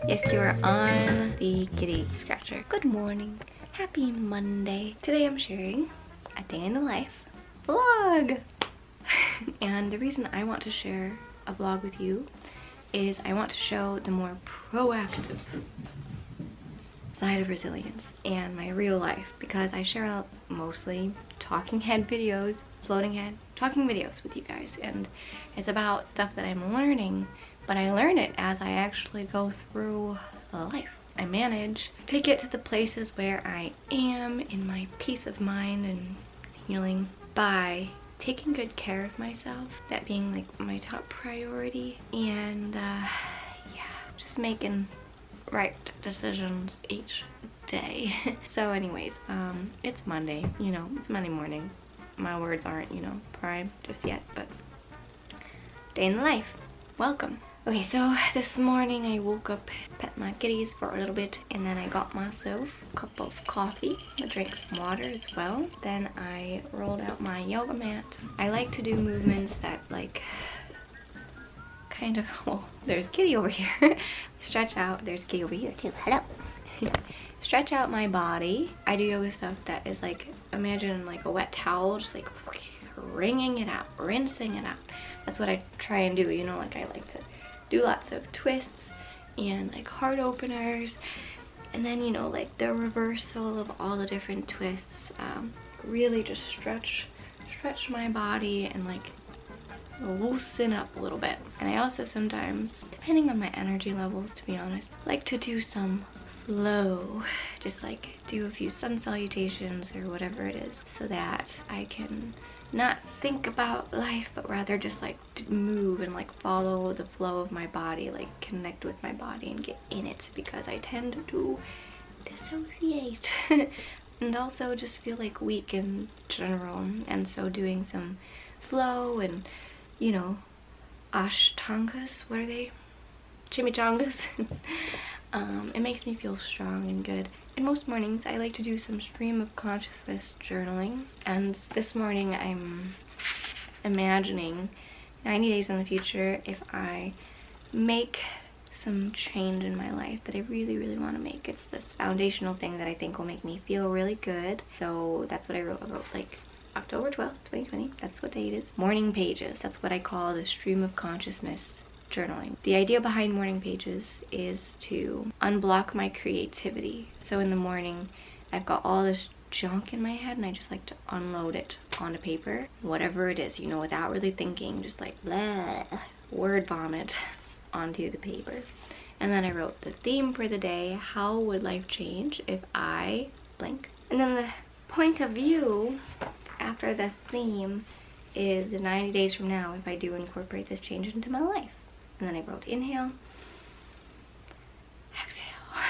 Yes, you are on the Kitty Scratcher. Good morning. Happy Monday. Today I'm sharing a day in the life vlog. And the reason I want to share a vlog with you is I want to show the more proactive side of resilience and my real life, because I share out mostly talking head videos, floating head, talking videos with you guys, and it's about stuff that I'm learning, but I learn it as I actually go through life. I manage, take it to the places where I am in my peace of mind and healing by taking good care of myself, that being like my top priority, and yeah, just making right decisions each day. So anyways, it's Monday, you know, it's Monday morning. My words aren't, you know, prime just yet, but day in the life. Welcome. Okay, so this morning I woke up, pet my kitties for a little bit, and then I got myself a cup of coffee. I drank some water as well. Then I rolled out my yoga mat. I like to do movements that like kind of, well, there's Kitty over here. Stretch out. There's Kitty over here too. Hello. Stretch out my body. I do yoga stuff that is like, imagine like a wet towel, just like wringing it out, rinsing it out. That's what I try and do, you know, like I like to do lots of twists and like heart openers, and then, you know, like the reversal of all the different twists. Really just stretch my body and like loosen up a little bit. And I also sometimes, depending on my energy levels, to be honest, like to do some flow, just like do a few sun salutations or whatever it is, so that I can not think about life, but rather just like move and like follow the flow of my body, like connect with my body and get in it, because I tend to dissociate and also just feel like weak in general. And so doing some flow and, you know, ashtangas, what are they? Chimichangas. It makes me feel strong and good. And most mornings I like to do some stream of consciousness journaling, and this morning I'm imagining 90 days in the future if I make some change in my life that I really want to make. It's this foundational thing that I think will make me feel really good. So that's what I wrote about, like October 12th, 2020. That's what date it is. Morning pages. That's what I call the stream of consciousness journaling. The idea behind morning pages is to unblock my creativity. So in the morning, I've got all this junk in my head and I just like to unload it onto paper, whatever it is, you know, without really thinking, just like blah, word vomit onto the paper. And then I wrote the theme for the day: how would life change if I blank? And then the point of view after the theme is 90 days from now if I do incorporate this change into my life. And then I wrote inhale, exhale.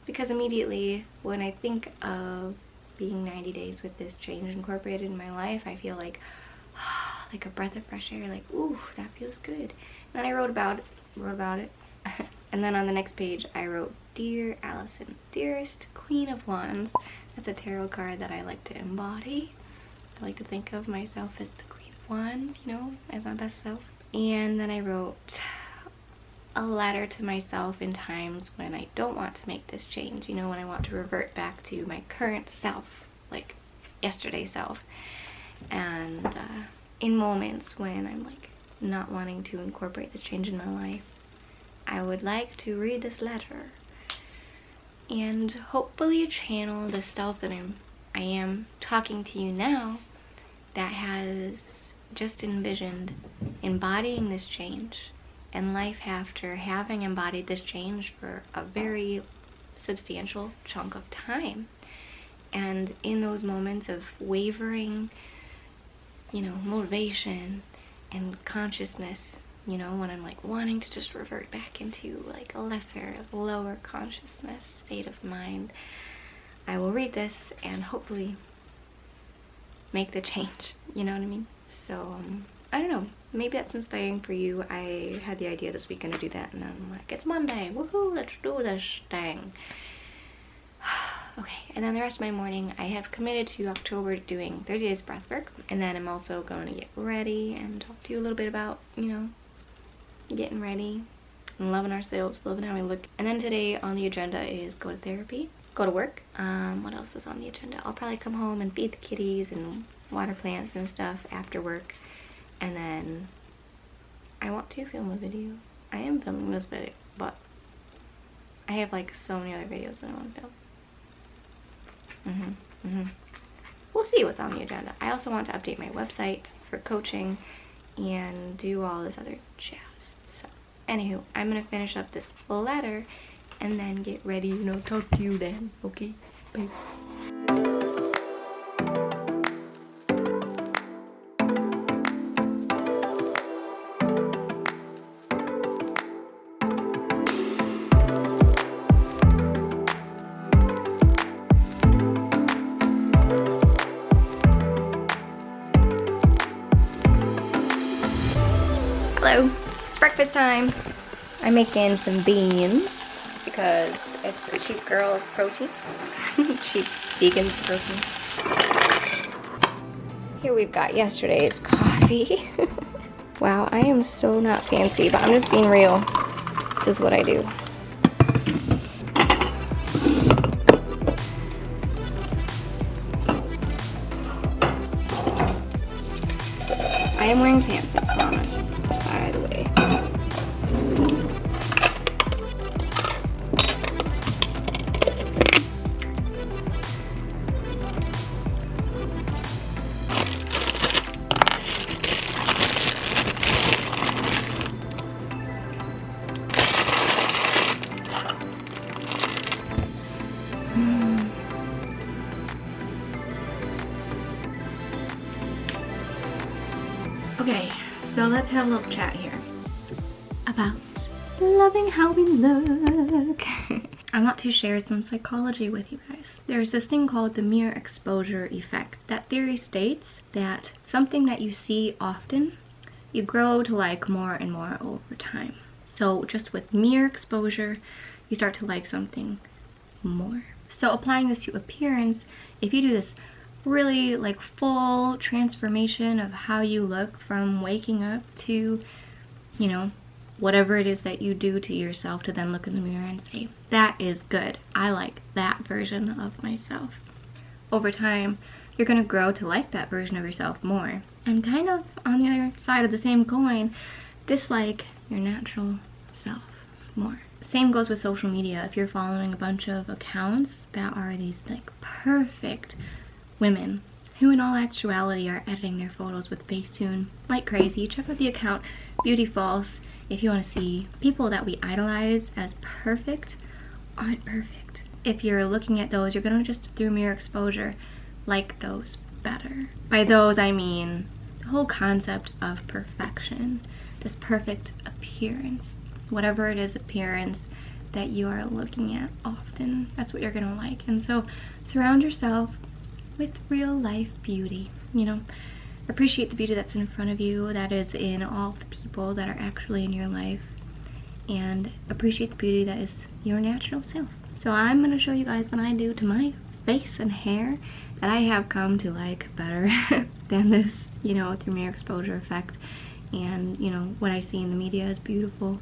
Because immediately when I think of being 90 days with this change incorporated in my life, I feel like a breath of fresh air, like, ooh, that feels good. And then I wrote about it. And then on the next page I wrote, Dear Allisun, dearest Queen of Wands. That's a tarot card that I like to embody. I like to think of myself as the Queen of Wands, you know, as my best self. And then I wrote a letter to myself in times when I don't want to make this change, you know, when I want to revert back to my current self, like yesterday's self. And in moments when I'm like not wanting to incorporate this change in my life, I would like to read this letter and hopefully channel the self that I am talking to you now, that has just envisioned embodying this change and life after having embodied this change for a very substantial chunk of time. And in those moments of wavering, you know, motivation and consciousness, you know, when I'm like wanting to just revert back into like a lesser, lower consciousness state of mind, I will read this and hopefully make the change, you know what I mean? So I don't know, maybe that's inspiring for you. I had the idea this weekend to do that, and I'm like, it's Monday, woohoo, let's do this thing. Okay, and then the rest of my morning I have committed to October doing 30 days breathwork, and then I'm also going to get ready and talk to you a little bit about, you know, getting ready and loving ourselves, loving how we look. And then today on the agenda is go to therapy, go to work. What else is on the agenda? I'll probably come home and feed the kitties and water plants and stuff after work. And then I want to film a video. I am filming this video, but I have like so many other videos that I want to film. We'll see what's on the agenda. I also want to update my website for coaching and do all this other jazz. So, anywho, I'm gonna finish up this letter and then get ready, you know, talk to you then. Okay, bye. Hello, it's breakfast time. I'm making some beans because it's the cheap girl's protein. Cheap vegan's protein. Here we've got yesterday's coffee. Wow, I am so not fancy, but I'm just being real. This is what I do. I am wearing pants, I promise, by the way. Okay, so let's have a little chat here about loving how we look. I want to share some psychology with you guys. There's this thing called the mere exposure effect. That theory states that something that you see often, you grow to like more and more over time. So just with mere exposure, you start to like something more. So applying this to appearance, if you do this really like full transformation of how you look from waking up to, you know, whatever it is that you do to yourself to then look in the mirror and say, that is good. I like that version of myself. Over time, you're going to grow to like that version of yourself more. And kind of on the other side of the same coin, dislike your natural self more. Same goes with social media. If you're following a bunch of accounts that are these like perfect women who in all actuality are editing their photos with Facetune like crazy, check out the account Beauty False if you want to see people that we idolize as perfect aren't perfect. If you're looking at those, you're gonna just through mere exposure like those better. By those I mean the whole concept of perfection, this perfect appearance, whatever it is appearance that you are looking at often, that's what you're gonna like. And so surround yourself with real life beauty, you know. Appreciate the beauty that's in front of you, that is in all the people that are actually in your life, and appreciate the beauty that is your natural self. So I'm gonna show you guys what I do to my face and hair that I have come to like better than this, you know, through mere exposure effect. And you know, what I see in the media is beautiful.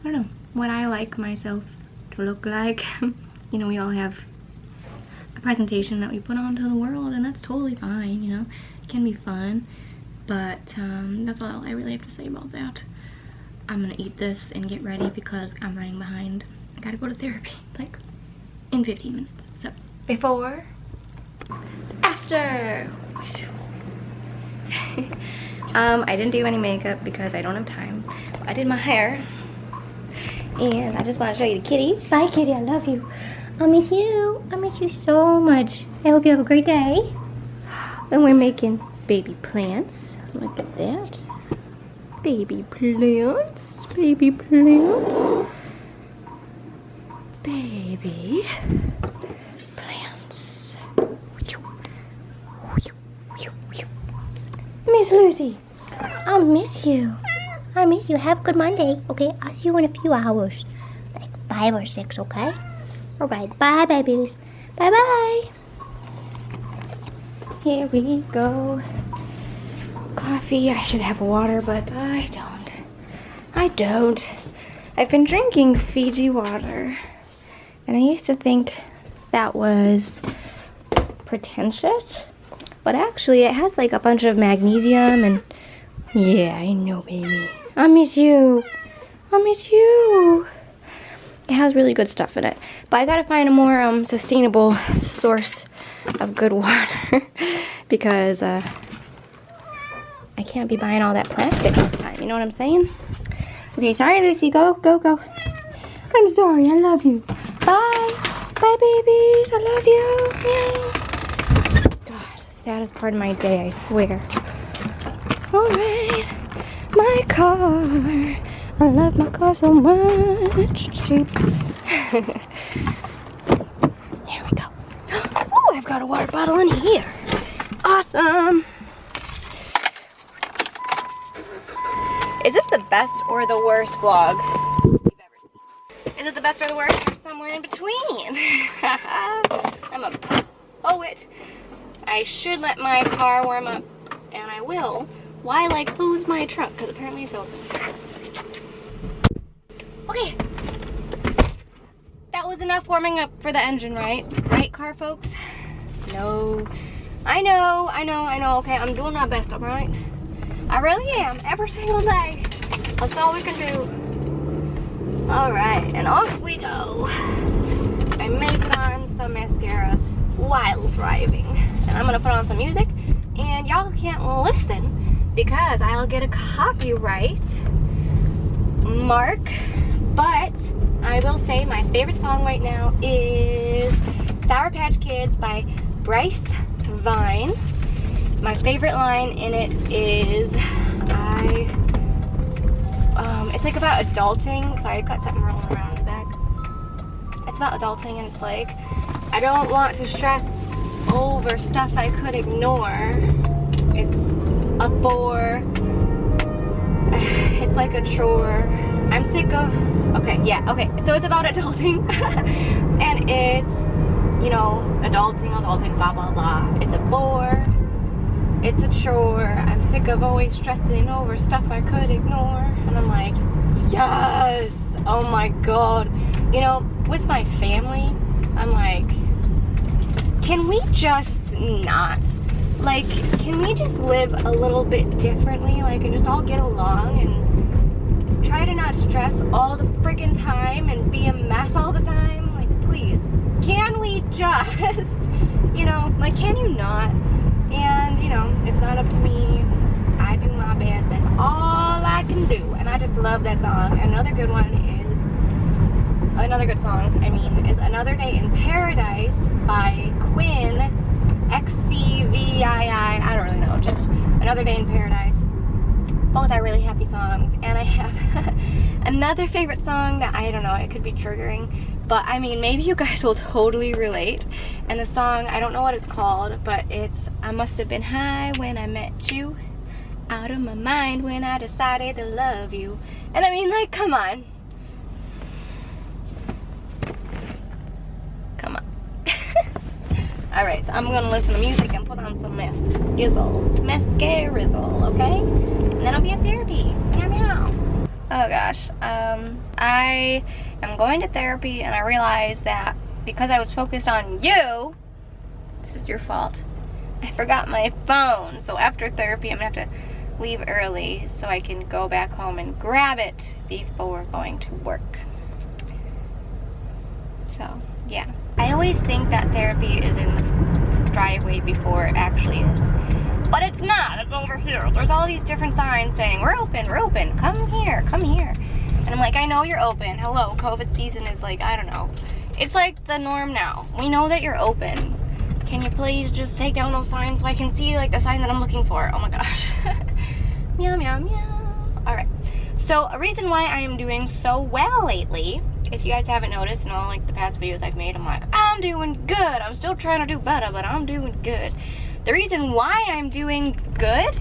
I don't know, what I like myself to look like. You know, we all have a presentation that we put onto the world, and that's totally fine, you know. It can be fun, but that's all I really have to say about that. I'm gonna eat this and get ready because I'm running behind. I gotta go to therapy like in 15 minutes. So before, after. I didn't do any makeup because I don't have time. I did my hair, and I just want to show you the kitties. Bye, kitty. I love you. I miss you. I miss you so much. I hope you have a great day. Then we're making baby plants. Look at that. Baby plants. Baby plants. Baby plants. Miss Lucy, I miss you. I miss you. Have a good Monday. Okay, I'll see you in a few hours. Like 5 or 6, okay? Alright, bye babies. Bye bye. Here we go. Coffee. I should have water, but I don't. I've been drinking Fiji water, and I used to think that was pretentious, but actually it has like a bunch of magnesium and yeah, I know, baby. I miss you. I miss you. It has really good stuff in it, but I gotta find a more sustainable source of good water because I can't be buying all that plastic all the time. You know what I'm saying? Okay, sorry, Lucy. Go, go, go. I'm sorry. I love you. Bye. Bye, babies. I love you. Meow. God, the saddest part of my day, I swear. All right. My car. I love my car so much. Cheap. Here we go. Oh, I've got a water bottle in here. Awesome. Is this the best or the worst vlog you've ever seen? Is it the best or the worst or somewhere in between? I'm a poet. I should let my car warm up, and I will, while I close my trunk, because apparently it's open. Okay. That was enough warming up for the engine, right? Right, car folks? No. I know. Okay, I'm doing my best, alright? I really am, every single day. That's all we can do. Alright, and off we go. I may put on some mascara while driving. And I'm gonna put on some music, and y'all can't listen because I'll get a copyright mark. But I will say my favorite song right now is Sour Patch Kids by Bryce Vine. My favorite line in it is, it's like about adulting. Sorry, I've got something rolling around in the back. It's about adulting, and it's like, I don't want to stress over stuff I could ignore. It's a bore. It's like a chore. I'm sick of, okay, so it's about adulting. And it's, you know, adulting, blah, blah, blah. It's a bore. It's a chore. I'm sick of always stressing over stuff I could ignore. And I'm like, yes! Oh my god. You know, with my family, I'm like, can we just not? Like, can we just live a little bit differently? Like, and just all get along and try to not stress all the friggin' time and be a mess all the time? Like, please. Can we just, you know, like, can you not? And, you know, it's not up to me. I do my best. That's all I can do. And I just love that song. Another good one is, another good song, I mean, is Another Day in Paradise by Quinn, XCVII. I don't really know. Just Another Day in Paradise. Both are really happy songs. And I have another favorite song that, I don't know, it could be triggering. But, I mean, maybe you guys will totally relate. And the song, I don't know what it's called, but it's I Must Have Been High When I Met You, Out of My Mind When I Decided to Love You. And I mean, like, come on. Come on. Alright, so I'm gonna listen to music and put on some mascara-rizzle, okay? And then I'll be at therapy. Meow meow. Oh gosh, I am going to therapy, and I realized that because I was focused on you, this is your fault, I forgot my phone. So after therapy, I'm gonna have to leave early so I can go back home and grab it before going to work. So, yeah. I always think that therapy is in the driveway before it actually is. But it's not, it's over here. There's all these different signs saying, we're open, come here, come here. And I'm like, I know you're open. Hello, COVID season is like, I don't know. It's like the norm now. We know that you're open. Can you please just take down those signs so I can see like the sign that I'm looking for? Oh my gosh. Meow, meow, meow. All right. So a reason why I am doing so well lately, if you guys haven't noticed in all like the past videos I've made, I'm like, I'm doing good. I'm still trying to do better, but I'm doing good. The reason why I'm doing good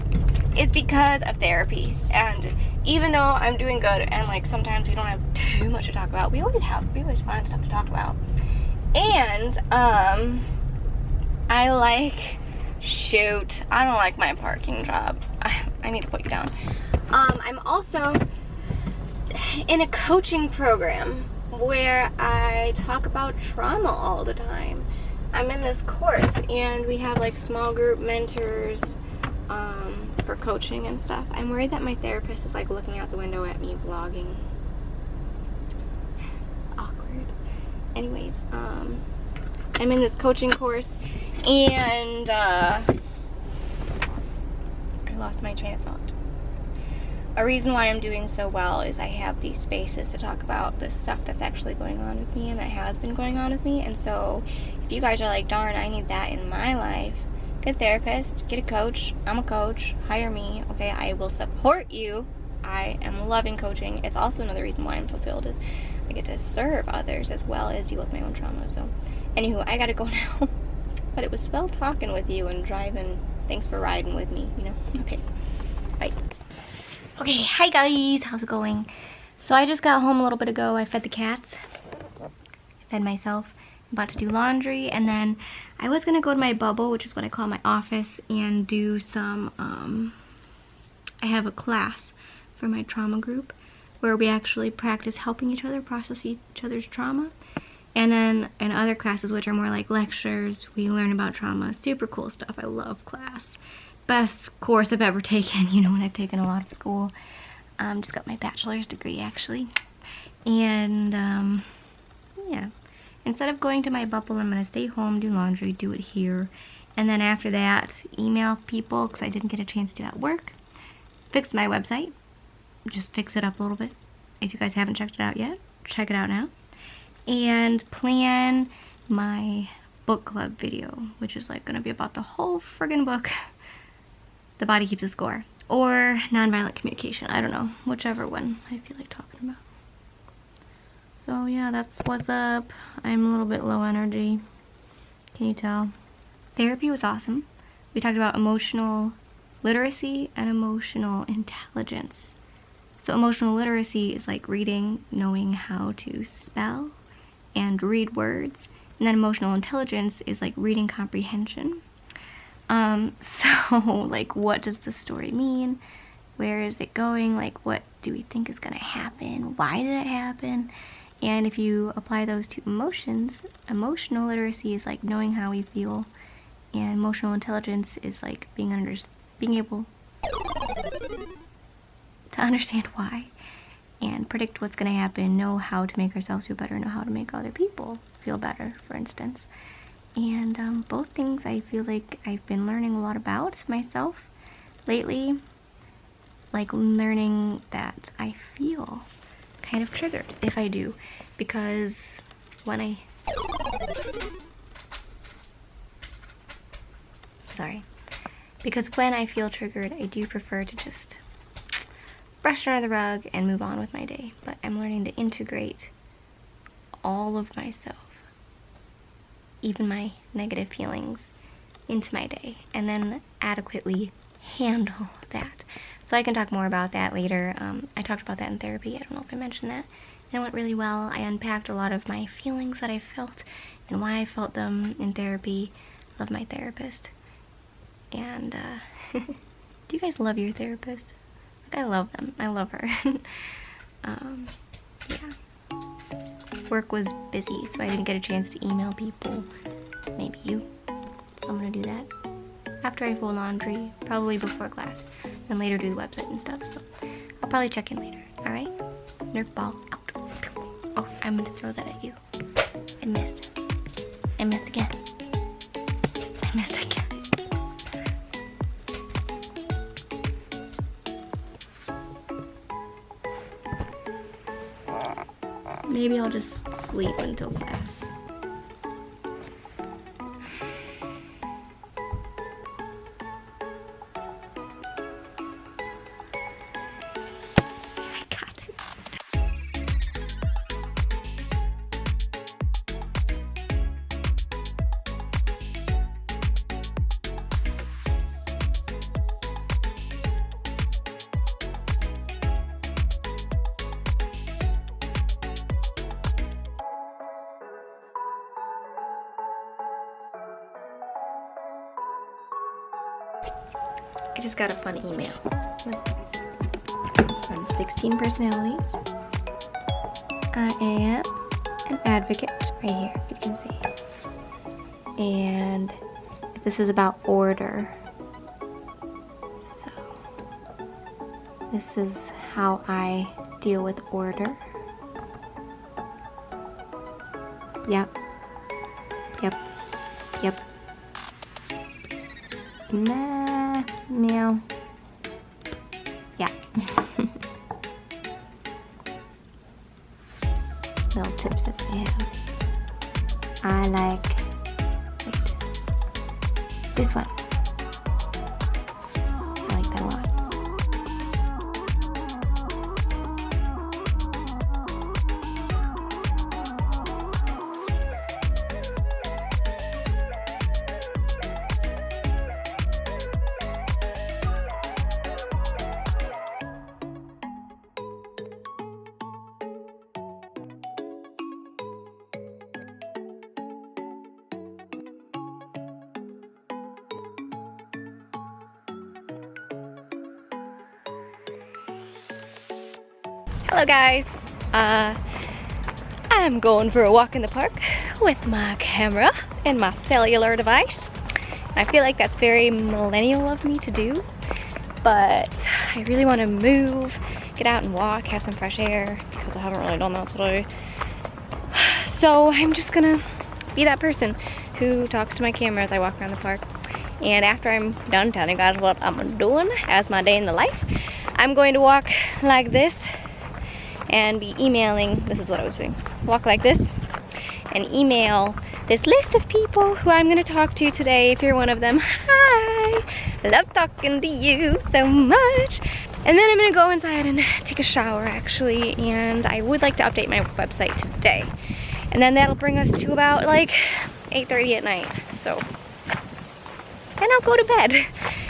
is because of therapy. And even though I'm doing good and like sometimes we don't have too much to talk about, we always find stuff to talk about. And I like, shoot, I don't like my parking job. I need to put you down. I'm also in a coaching program where I talk about trauma all the time. I'm in this course and we have like small group mentors for coaching and stuff. I'm worried that my therapist is like looking out the window at me vlogging. Awkward. Anyways, I'm in this coaching course and I lost my train of thought. A reason why I'm doing so well is I have these spaces to talk about the stuff that's actually going on with me and that has been going on with me. And so if you guys are like, darn, I need that in my life, get a therapist, get a coach. I'm a coach, hire me, okay? I will support you. I am loving coaching. It's also another reason why I'm fulfilled is I get to serve others as well as deal with my own trauma. So anywho, I gotta go now. But it was well talking with you and driving. Thanks for riding with me, you know? Okay, bye. Okay, hi guys, how's it going? So I just got home a little bit ago. I fed the cats, fed myself, about to do laundry, and then I was gonna go to my bubble, which is what I call my office, and do some, I have a class for my trauma group where we actually practice helping each other process each other's trauma. And then in other classes, which are more like lectures, we learn about trauma. Super cool stuff. I love class. Best course I've ever taken, you know, when I've taken a lot of school. Just got my bachelor's degree actually. And yeah, instead of going to my bubble, I'm gonna stay home, do laundry, do it here. And then after that, email people, because I didn't get a chance to do that at work. Fix my website, just fix it up a little bit. If you guys haven't checked it out yet, check it out now. And plan my book club video, which is like gonna be about the whole friggin' book. The Body Keeps a Score, or Nonviolent Communication. I don't know, whichever one I feel like talking about. So yeah, that's what's up. I'm a little bit low energy. Can you tell? Therapy was awesome. We talked about emotional literacy and emotional intelligence. So emotional literacy is like reading, knowing how to spell and read words. And then emotional intelligence is like reading comprehension. So like, what does the story mean? Where is it going? Like, what do we think is gonna happen? Why did it happen? And if you apply those to emotions, emotional literacy is like knowing how we feel, and emotional intelligence is like being able to understand why and predict what's gonna happen, know how to make ourselves feel better, know how to make other people feel better, for instance. And both things I feel like I've been learning a lot about myself lately, like learning that I feel kind of triggered if I do, because when I feel triggered, I do prefer to just brush it under the rug and move on with my day. But I'm learning to integrate all of myself, even my negative feelings, into my day, and then adequately handle that. So I can talk more about that later. I talked about that in therapy. I don't know if I mentioned that. And it went really well. I unpacked a lot of my feelings that I felt and why I felt them in therapy. Love my therapist. And do you guys love your therapist? Like, I love them. I love her. Yeah. Work was busy, so I didn't get a chance to email people. Maybe you. So I'm gonna do that after I fold laundry, probably before class, and later do the website and stuff. So I'll probably check in later. All right? Nerf ball out. Oh, I meant to throw that at you. I missed. I missed again. I missed again. Maybe I'll just sleep until class. I got it. I just got a fun email. It's from 16 Personalities. I am an advocate, right here, if you can see. And this is about order. So, this is how I deal with order. Yep. Nah, meow. Yeah. Little tips that they have. I like this one. I like that a lot. Hello guys, I'm going for a walk in the park with my camera and my cellular device. I feel like that's very millennial of me to do, but I really want to move, get out and walk, have some fresh air, because I haven't really done that today. So I'm just gonna be that person who talks to my camera as I walk around the park. And after I'm done telling you guys what I'm doing as my day in the life, I'm going to walk like this and be emailing. This is what I was doing. Walk like this and email this list of people who I'm going to talk to today. If you're one of them, hi! I love talking to you so much. And then I'm going to go inside and take a shower actually, and I would like to update my website today. And then that'll bring us to about like 8:30 at night. So then I'll go to bed.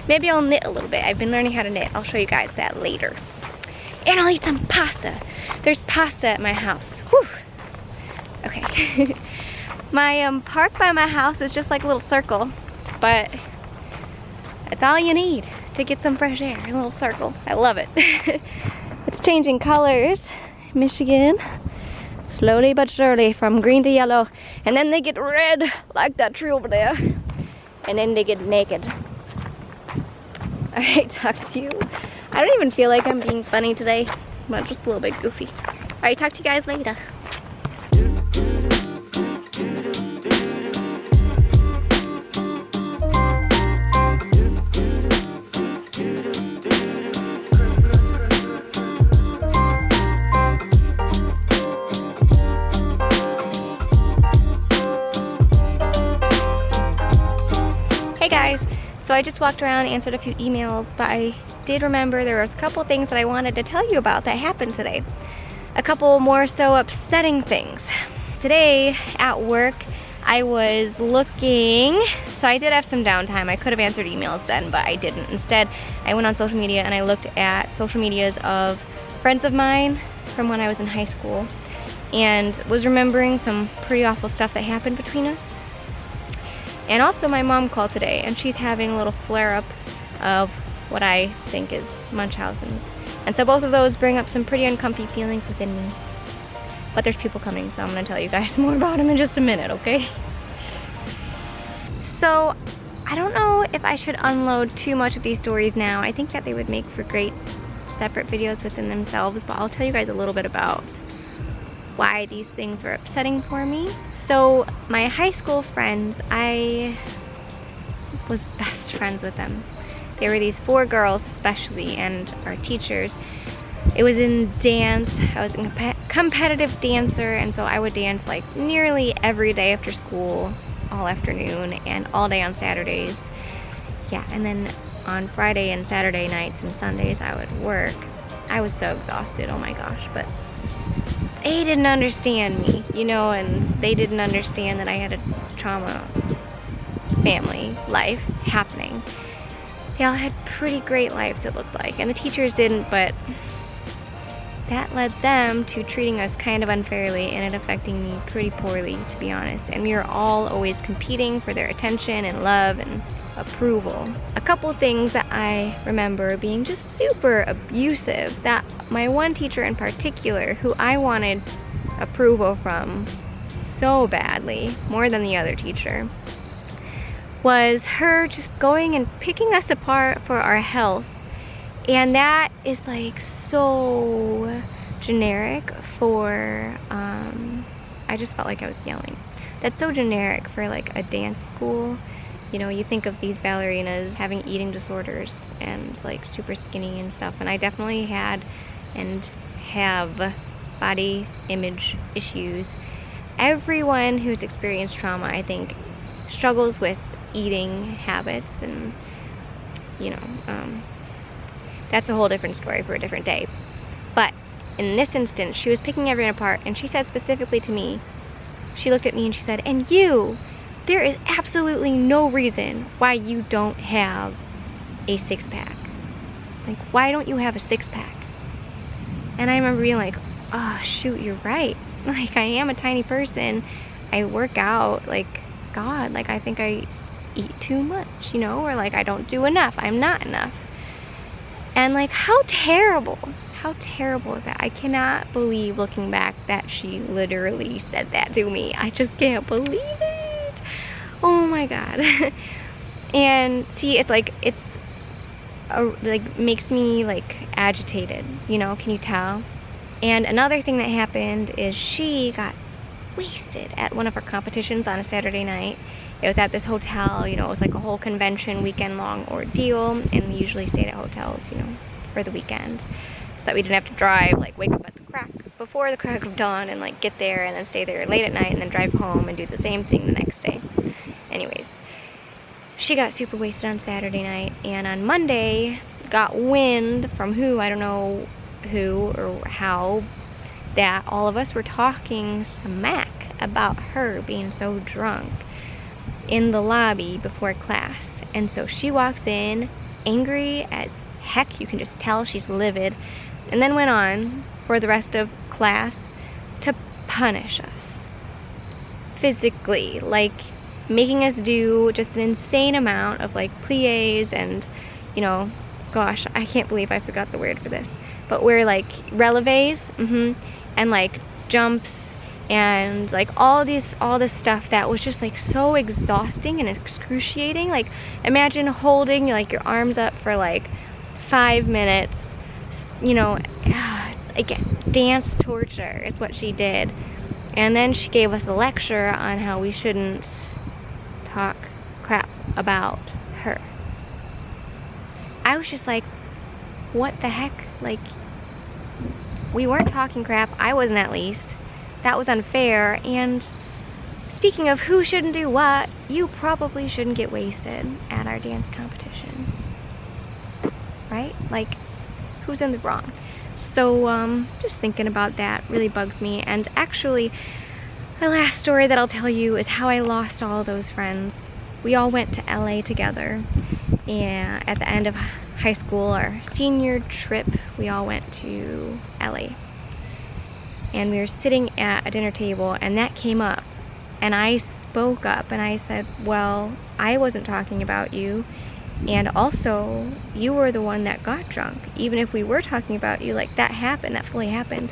Maybe I'll knit a little bit. I've been learning how to knit. I'll show you guys that later. And I'll eat some pasta. There's pasta at my house. Whew. Okay. My park by my house is just like a little circle, but it's all you need to get some fresh air, a little circle. I love it. It's changing colors. Michigan, slowly but surely, from green to yellow, and then they get red like that tree over there, and then they get naked. Alright, talk to you. I don't even feel like I'm being funny today, but just a little bit goofy. Alright, talk to you guys later. Hey guys, so I just walked around, answered a few emails, but I did remember there was a couple things that I wanted to tell you about that happened today. A couple more so upsetting things. Today at work, I was looking, so I did have some downtime. I could have answered emails then, but I didn't. Instead, I went on social media and I looked at social medias of friends of mine from when I was in high school, and was remembering some pretty awful stuff that happened between us. And also my mom called today, and she's having a little flare-up of what I think is Munchausen's. And so both of those bring up some pretty uncomfy feelings within me. But there's people coming, so I'm gonna tell you guys more about them in just a minute, okay? So, I don't know if I should unload too much of these stories now. I think that they would make for great separate videos within themselves, but I'll tell you guys a little bit about why these things were upsetting for me. So my high school friends, I was best friends with them. There were these 4 girls especially, and our teachers. It was in dance. I was a competitive dancer, and so I would dance like nearly every day after school, all afternoon, and all day on Saturdays. Yeah, and then on Friday and Saturday nights and Sundays I would work. I was so exhausted, oh my gosh, but they didn't understand me, you know, and they didn't understand that I had a trauma family life happening. They all had pretty great lives, it looked like, and the teachers didn't, but that led them to treating us kind of unfairly and it affecting me pretty poorly, to be honest. And we were all always competing for their attention and love and approval. A couple things that I remember being just super abusive, that my one teacher in particular, who I wanted approval from so badly, more than the other teacher, was her just going and picking us apart for our health. And that is like so generic for, I just felt like I was yelling. That's so generic for like a dance school. You know, you think of these ballerinas having eating disorders and like super skinny and stuff. And I definitely had and have body image issues. Everyone who's experienced trauma, I think, struggles with eating habits, and you know, that's a whole different story for a different day. But in this instance, she was picking everyone apart, and she said specifically to me, she looked at me and she said, "And you, there is absolutely no reason why you don't have a six-pack. Like, why don't you have a six-pack?" And I remember being like, oh shoot, you're right. Like, I am a tiny person. I work out, like, God, like, I think I eat too much, you know, or like I don't do enough. I'm not enough. And like, how terrible is that? I cannot believe, looking back, that she literally said that to me. I just can't believe it. Oh my God. And see, it's like, like makes me like agitated, you know, can you tell? And another thing that happened is she got wasted at one of our competitions on a Saturday night. It was at this hotel, you know, it was like a whole convention weekend long ordeal, and we usually stayed at hotels, you know, for the weekend, so that we didn't have to drive, like wake up at the crack before the crack of dawn and like get there and then stay there late at night and then drive home and do the same thing the next day. Anyways, she got super wasted on Saturday night, and on Monday got wind from who, I don't know who or how, that all of us were talking smack about her being so drunk in the lobby before class. And so she walks in angry as heck, you can just tell she's livid, and then went on for the rest of class to punish us physically, like making us do just an insane amount of like plies and, you know, gosh, I can't believe I forgot the word for this, but we're like releves, and like jumps and like all this stuff that was just like so exhausting and excruciating. Like, imagine holding like your arms up for like 5 minutes, you know, again, dance torture is what she did. And then she gave us a lecture on how we shouldn't talk crap about her. I was just like, what the heck? Like, we weren't talking crap, I wasn't, at least. That was unfair. And speaking of who shouldn't do what, you probably shouldn't get wasted at our dance competition, right? Like, who's in the wrong? So just thinking about that really bugs me. And actually, the last story that I'll tell you is how I lost all those friends. We all went to LA together, and at the end of high school, our senior trip, we all went to LA. And we were sitting at a dinner table, and that came up, and I spoke up and I said, well, I wasn't talking about you, and also you were the one that got drunk. Even if we were talking about you, like, that happened, that fully happened.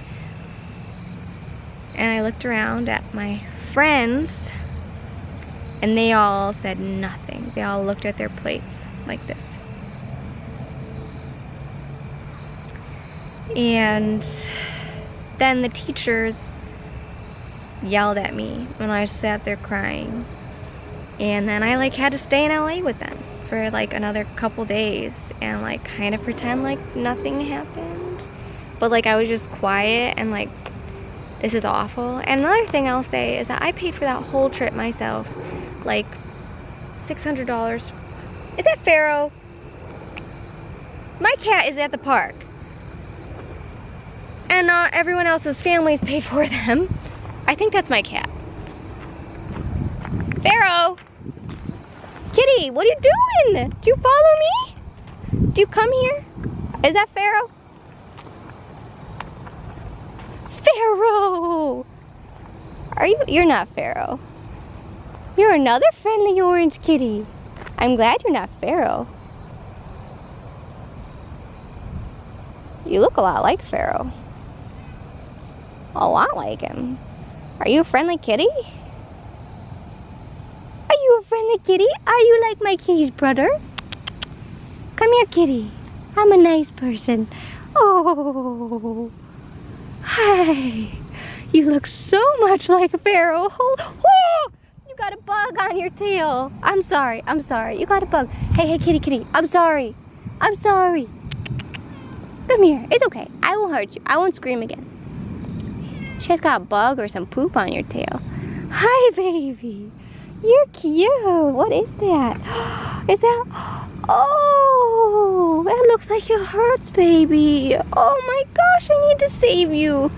And I looked around at my friends, and they all said nothing. They all looked at their plates like this. And then the teachers yelled at me when I sat there crying. And then I like had to stay in LA with them for like another couple days and like kind of pretend like nothing happened. But like I was just quiet and like, this is awful. And another thing I'll say is that I paid for that whole trip myself, like $600. Is that Pharaoh? My cat is at the park. And not everyone else's families paid for them. I think that's my cat. Pharaoh! Kitty, what are you doing? Do you follow me? Do you come here? Is that Pharaoh? Pharaoh! You're not Pharaoh. You're another friendly orange kitty. I'm glad you're not Pharaoh. You look a lot like Pharaoh. A lot like him. Are you a friendly kitty? Are you a friendly kitty? Are you like my kitty's brother? Come here, kitty. I'm a nice person. Oh. Hi. You look so much like a Pharaoh. Oh, you got a bug on your tail. I'm sorry. You got a bug. Hey, kitty. I'm sorry. Come here. It's okay. I won't hurt you. I won't scream again. She has got a bug or some poop on your tail. Hi, baby. You're cute. What is that? Is that... Oh, that looks like it hurts, baby. Oh my gosh, I need to save you.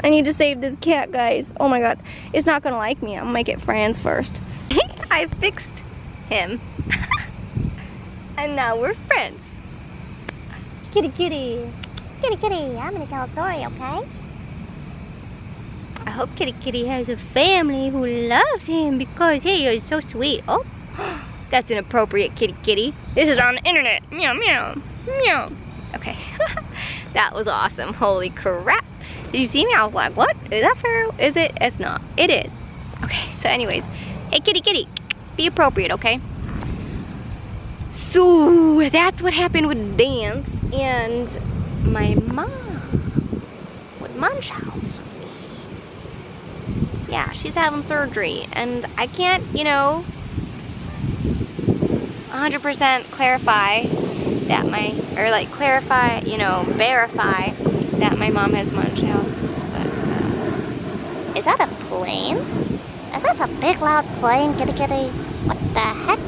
I need to save this cat, guys. Oh my god. It's not gonna like me. I'm gonna make it friends first. I fixed him. And now we're friends. Kitty. I'm gonna tell a story, okay? I hope Kitty has a family who loves him because he is so sweet. Oh, that's inappropriate, Kitty. This is on the internet. Meow. Okay, that was awesome. Holy crap. Did you see me? I was like, what? Is that Pharaoh? Is it? It's not. It is. Okay, so anyways. Hey, Kitty. Be appropriate, okay? So, that's what happened with Dance and my mom. With Mom's house. Yeah, she's having surgery. And I can't, 100% clarify that verify that my mom has Munchausen. But, is that a plane? Is that a big loud plane, Kitty? What the heck?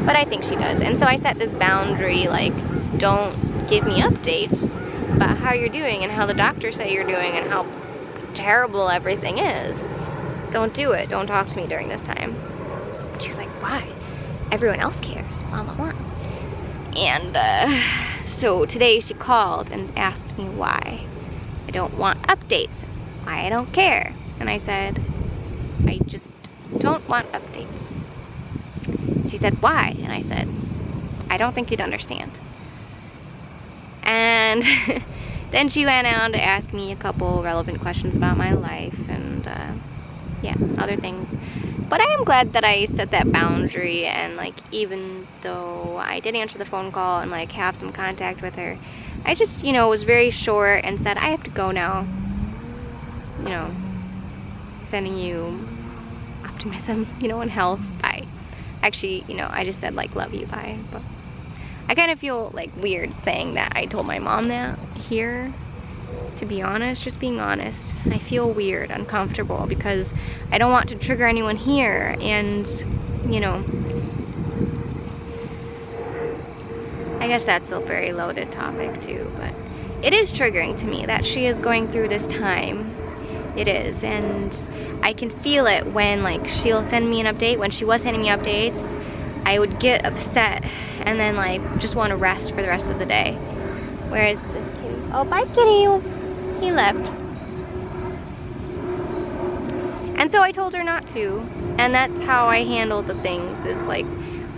But I think she does. And so I set this boundary, like, don't give me updates about how you're doing and how the doctors say you're doing and how terrible everything is. Don't do it. Don't talk to me during this time. She was like, why? Everyone else cares. Blah, blah, blah. And so today she called and asked me why I don't want updates. Why I don't care. And I said, I just don't want updates. She said, why? And I said, I don't think you'd understand. And then she went on to ask me a couple relevant questions about my life and yeah, other things. But I am glad that I set that boundary, and like, even though I did answer the phone call and like have some contact with her, I just, was very short and said, I have to go now. Sending you optimism, and health. Bye. Actually, I just said like, love you, bye. But I kind of feel like weird saying that I told my mom that here, to be honest, just being honest. I feel weird, uncomfortable, because I don't want to trigger anyone here, and, I guess that's a very loaded topic too, but it is triggering to me that she is going through this time. It is, and I can feel it when, like, she'll send me an update. When she was sending me updates, I would get upset and then, like, just want to rest for the rest of the day. Whereas this kitty, oh, bye, kitty, he left. And so I told her not to, and that's how I handle the things, is like,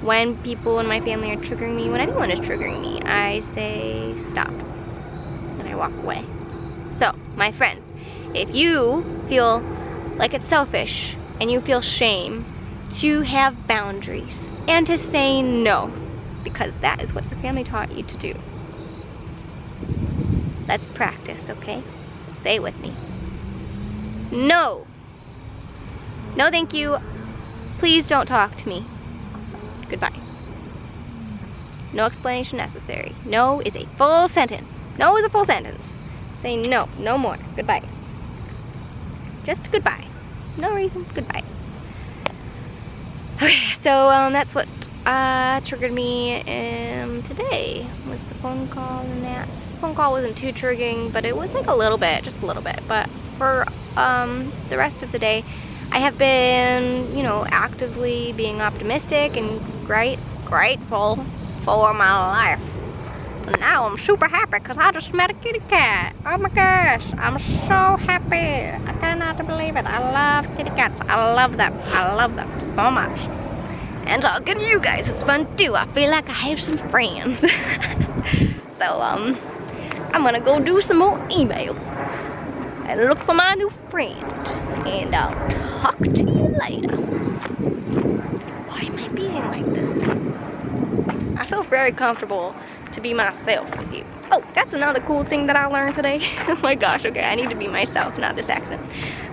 when people in my family are triggering me, when anyone is triggering me, I say stop, and I walk away. So, my friends, if you feel like it's selfish and you feel shame, to have boundaries and to say no, because that is what your family taught you to do. Let's practice, okay? Say it with me. No. No, thank you. Please don't talk to me. Goodbye. No explanation necessary. No is a full sentence. No is a full sentence. Say no. No more. Goodbye. Just goodbye. No reason. Goodbye. Okay, so that's what triggered me today, was the phone call and that. The phone call wasn't too triggering, but it was like a little bit, just a little bit. But for the rest of the day, I have been, actively being optimistic and grateful for my life. And now I'm super happy because I just met a kitty cat. Oh my gosh, I'm so happy. I cannot believe it. I love kitty cats. I love them. I love them so much. And talking to you guys is fun too. I feel like I have some friends. So, I'm gonna go do some more emails and look for my new friend. And I'll talk to you later. Why am I being like this? I feel very comfortable to be myself with you. Oh, that's another cool thing that I learned today. Oh my gosh, okay, I need to be myself, not this accent.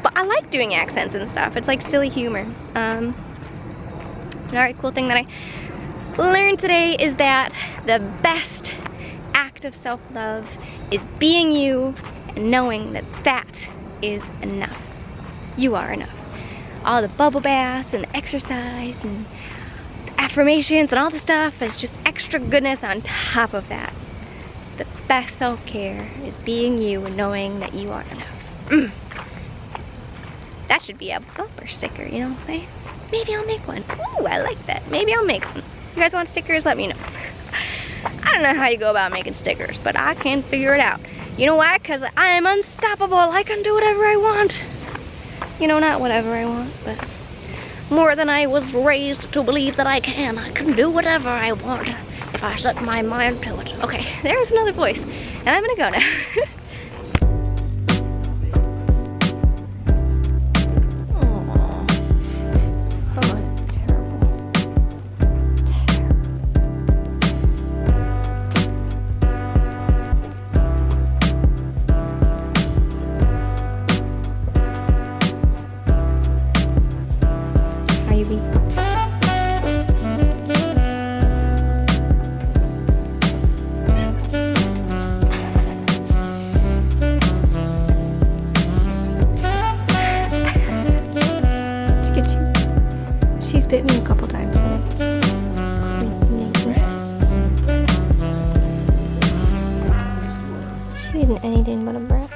But I like doing accents and stuff. It's like silly humor. Another cool thing that I learned today is that the best act of self-love is being you and knowing that that is enough. You are enough. All the bubble baths and the exercise and affirmations and all the stuff is just extra goodness on top of that. The best self-care is being you and knowing that you are enough. That should be a bumper sticker, you know what I'm saying? Maybe I'll make one. Ooh, I like that. Maybe I'll make one. If you guys want stickers, let me know. I don't know how you go about making stickers, but I can figure it out. You know why? Because I am unstoppable. I can do whatever I want. You know, not whatever I want, but more than I was raised to believe that I can. I can do whatever I want if I set my mind to it. Okay, there's another voice. And I'm gonna go now. She's bit me a couple times today. She isn't anything but a brat.